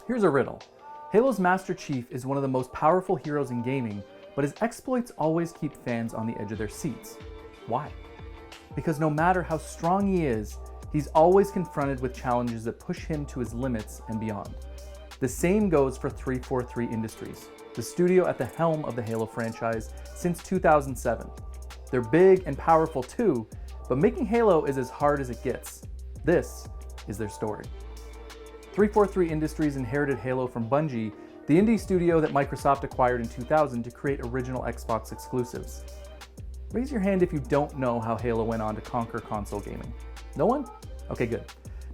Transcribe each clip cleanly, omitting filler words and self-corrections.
Here's a riddle. Halo's Master Chief is one of the most powerful heroes in gaming, but his exploits always keep fans on the edge of their seats. Why? Because no matter how strong he is, he's always confronted with challenges that push him to his limits and beyond. The same goes for 343 Industries, the studio at the helm of the Halo franchise since 2007. They're big and powerful too, but making Halo is as hard as it gets. This is their story. 343 Industries inherited Halo from Bungie, the indie studio that Microsoft acquired in 2000 to create original Xbox exclusives. Raise your hand if you don't know how Halo went on to conquer console gaming. No one? Okay, good.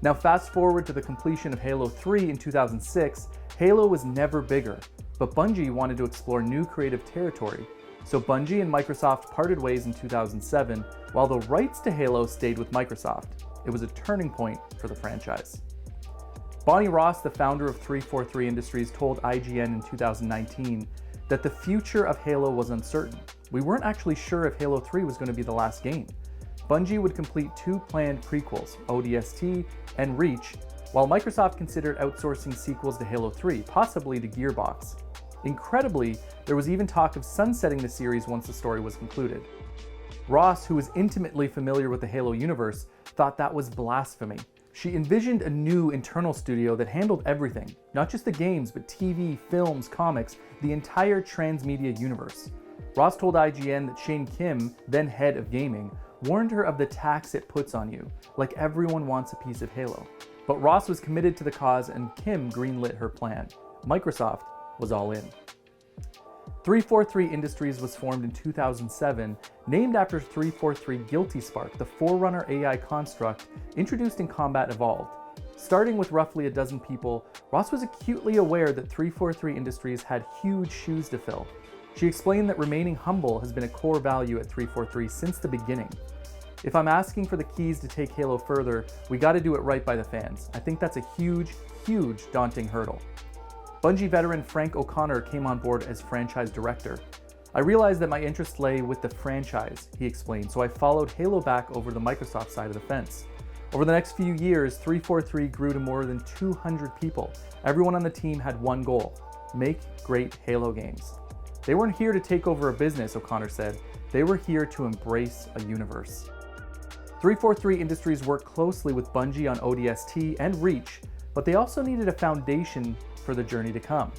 Now fast forward to the completion of Halo 3 in 2006, Halo was never bigger, but Bungie wanted to explore new creative territory. So Bungie and Microsoft parted ways in 2007, while the rights to Halo stayed with Microsoft. It was a turning point for the franchise. Bonnie Ross, the founder of 343 Industries, told IGN in 2019 that the future of Halo was uncertain. We weren't actually sure if Halo 3 was going to be the last game. Bungie would complete two planned prequels, ODST and Reach, while Microsoft considered outsourcing sequels to Halo 3, possibly to Gearbox. Incredibly, there was even talk of sunsetting the series once the story was concluded. Ross, who was intimately familiar with the Halo universe, thought that was blasphemy. She envisioned a new internal studio that handled everything, not just the games, but TV, films, comics, the entire transmedia universe. Ross told IGN that Shane Kim, then head of gaming, warned her of the tax it puts on you, like everyone wants a piece of Halo. But Ross was committed to the cause and Kim greenlit her plan. Microsoft was all in. 343 Industries was formed in 2007, named after 343 Guilty Spark, the Forerunner AI construct introduced in Combat Evolved. Starting with roughly a dozen people, Ross was acutely aware that 343 Industries had huge shoes to fill. She explained that remaining humble has been a core value at 343 since the beginning. If I'm asking for the keys to take Halo further, we gotta do it right by the fans. I think that's a huge, daunting hurdle. Bungie veteran Frank O'Connor came on board as franchise director. I realized that my interest lay with the franchise, he explained, so I followed Halo back over the Microsoft side of the fence. Over the next few years, 343 grew to more than 200 people. Everyone on the team had one goal: make great Halo games. They weren't here to take over a business, O'Connor said. They were here to embrace a universe. 343 Industries worked closely with Bungie on ODST and Reach, but they also needed a foundation for the journey to come.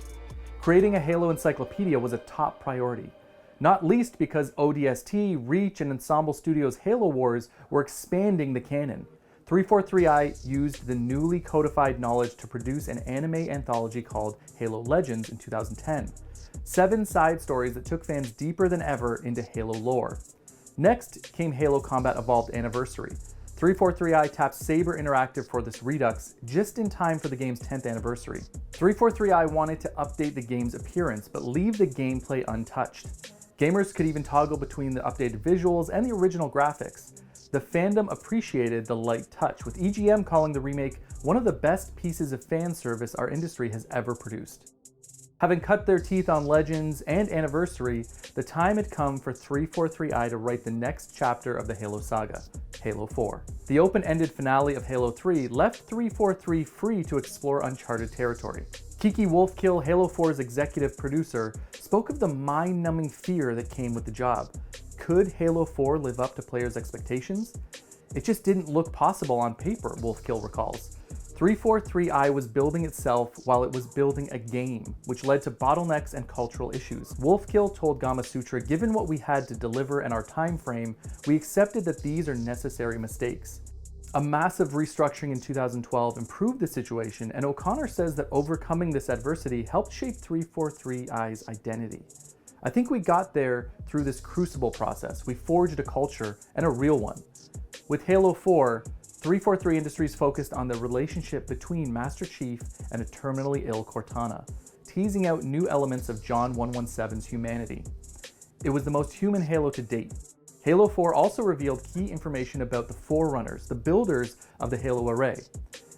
Creating a Halo encyclopedia was a top priority, not least because ODST, Reach, and Ensemble Studios' Halo Wars were expanding the canon. 343i used the newly codified knowledge to produce an anime anthology called Halo Legends in 2010. 7 side stories that took fans deeper than ever into Halo lore. Next came Halo Combat Evolved Anniversary. 343i tapped Saber Interactive for this redux just in time for the game's 10th anniversary. 343i wanted to update the game's appearance, but leave the gameplay untouched. Gamers could even toggle between the updated visuals and the original graphics. The fandom appreciated the light touch, with EGM calling the remake one of the best pieces of fan service our industry has ever produced. Having cut their teeth on Legends and Anniversary, the time had come for 343i to write the next chapter of the Halo saga, Halo 4. The open-ended finale of Halo 3 left 343 free to explore uncharted territory. Kiki Wolfkill, Halo 4's executive producer, spoke of the mind-numbing fear that came with the job. Could Halo 4 live up to players' expectations? It just didn't look possible on paper, Wolfkill recalls. 343i was building itself while it was building a game, which led to bottlenecks and cultural issues. Wolfkill told Gamasutra, given what we had to deliver and our time frame, we accepted that these are necessary mistakes. A massive restructuring in 2012 improved the situation, and O'Connor says that overcoming this adversity helped shape 343i's identity. I think we got there through this crucible process. We forged a culture, and a real one. With Halo 4, 343 Industries focused on the relationship between Master Chief and a terminally ill Cortana, teasing out new elements of John 117's humanity. It was the most human Halo to date. Halo 4 also revealed key information about the Forerunners, the builders of the Halo array.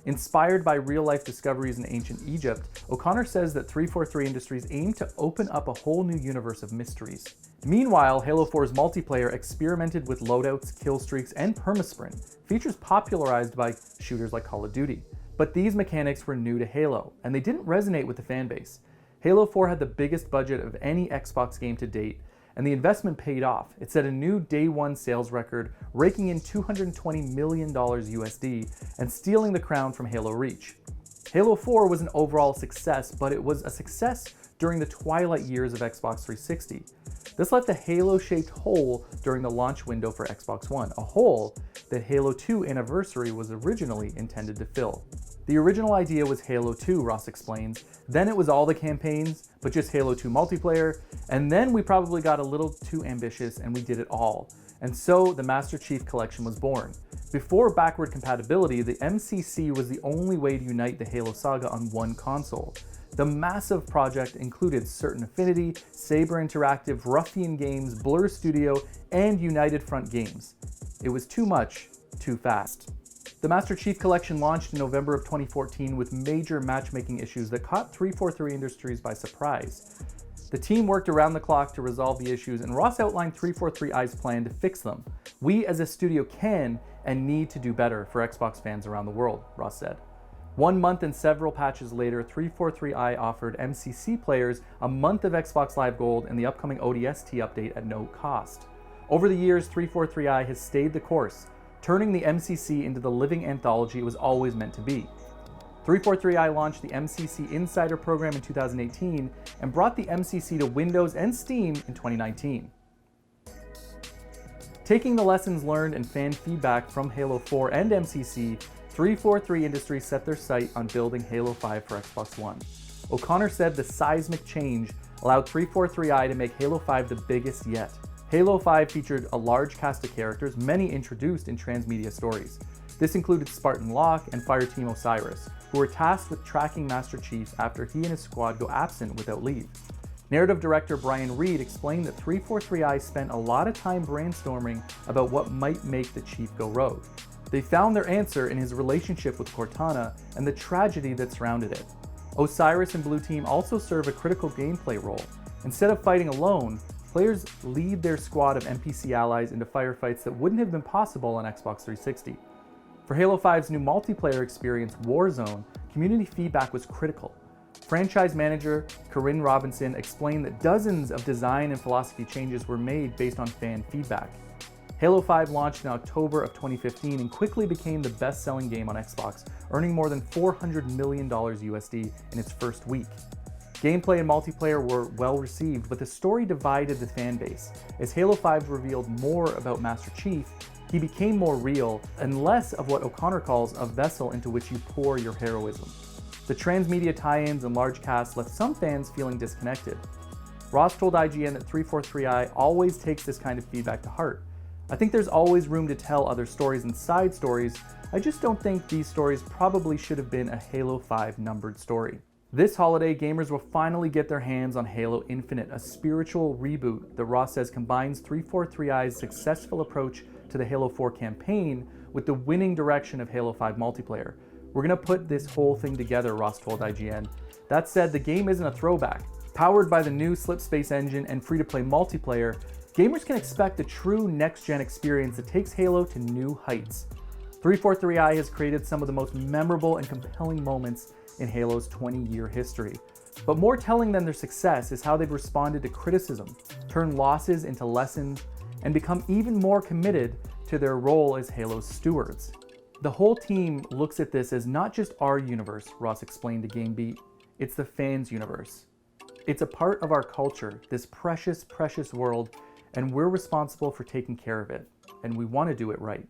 Inspired by real-life discoveries in ancient Egypt, O'Connor says that 343 Industries aimed to open up a whole new universe of mysteries. Meanwhile, Halo 4's multiplayer experimented with loadouts, kill streaks, and permasprint, features popularized by shooters like Call of Duty. But these mechanics were new to Halo, and they didn't resonate with the fan base. Halo 4 had the biggest budget of any Xbox game to date, and the investment paid off. It set a new day one sales record, raking in $220 million USD and stealing the crown from Halo Reach. Halo 4 was an overall success, but it was a success during the twilight years of Xbox 360. This left a Halo-shaped hole during the launch window for Xbox One, a hole that Halo 2 Anniversary was originally intended to fill. The original idea was Halo 2, Ross explains. Then it was all the campaigns, but just Halo 2 multiplayer. And then we probably got a little too ambitious and we did it all. And so the Master Chief Collection was born. Before backward compatibility, the MCC was the only way to unite the Halo saga on one console. The massive project included Certain Affinity, Saber Interactive, Ruffian Games, Blur Studio, and United Front Games. It was too much, too fast. The Master Chief Collection launched in November of 2014 with major matchmaking issues that caught 343 Industries by surprise. The team worked around the clock to resolve the issues, and Ross outlined 343i's plan to fix them. We as a studio can and need to do better for Xbox fans around the world, Ross said. 1 month and several patches later, 343i offered MCC players a month of Xbox Live Gold and the upcoming ODST update at no cost. Over the years, 343i has stayed the course, turning the MCC into the living anthology it was always meant to be. 343i launched the MCC Insider program in 2018 and brought the MCC to Windows and Steam in 2019. Taking the lessons learned and fan feedback from Halo 4 and MCC, 343 Industries set their sight on building Halo 5 for Xbox One. O'Connor said the seismic change allowed 343i to make Halo 5 the biggest yet. Halo 5 featured a large cast of characters, many introduced in transmedia stories. This included Spartan Locke and Fireteam Osiris, who were tasked with tracking Master Chief after he and his squad go absent without leave. Narrative director Brian Reed explained that 343i spent a lot of time brainstorming about what might make the Chief go rogue. They found their answer in his relationship with Cortana and the tragedy that surrounded it. Osiris and Blue Team also serve a critical gameplay role. Instead of fighting alone, players lead their squad of NPC allies into firefights that wouldn't have been possible on Xbox 360. For Halo 5's new multiplayer experience, Warzone, community feedback was critical. Franchise manager Corinne Robinson explained that dozens of design and philosophy changes were made based on fan feedback. Halo 5 launched in October of 2015 and quickly became the best-selling game on Xbox, earning more than $400 million USD in its first week. Gameplay and multiplayer were well received, but the story divided the fan base. As Halo 5 revealed more about Master Chief, he became more real and less of what O'Connor calls a vessel into which you pour your heroism. The transmedia tie-ins and large casts left some fans feeling disconnected. Ross told IGN that 343i always takes this kind of feedback to heart. I think there's always room to tell other stories and side stories. I just don't think these stories probably should have been a Halo 5 numbered story. This holiday, gamers will finally get their hands on Halo Infinite, a spiritual reboot that Ross says combines 343i's successful approach to the Halo 4 campaign with the winning direction of Halo 5 multiplayer. We're gonna put this whole thing together, Ross told IGN. That said, the game isn't a throwback. Powered by the new Slipspace engine and free-to-play multiplayer, gamers can expect a true next-gen experience that takes Halo to new heights. 343i has created some of the most memorable and compelling moments in Halo's 20-year history. But more telling than their success is how they've responded to criticism, turned losses into lessons, and become even more committed to their role as Halo's stewards. The whole team looks at this as not just our universe, Ross explained to GameBeat, it's the fans' universe. It's a part of our culture, this precious, precious world, and we're responsible for taking care of it, and we want to do it right.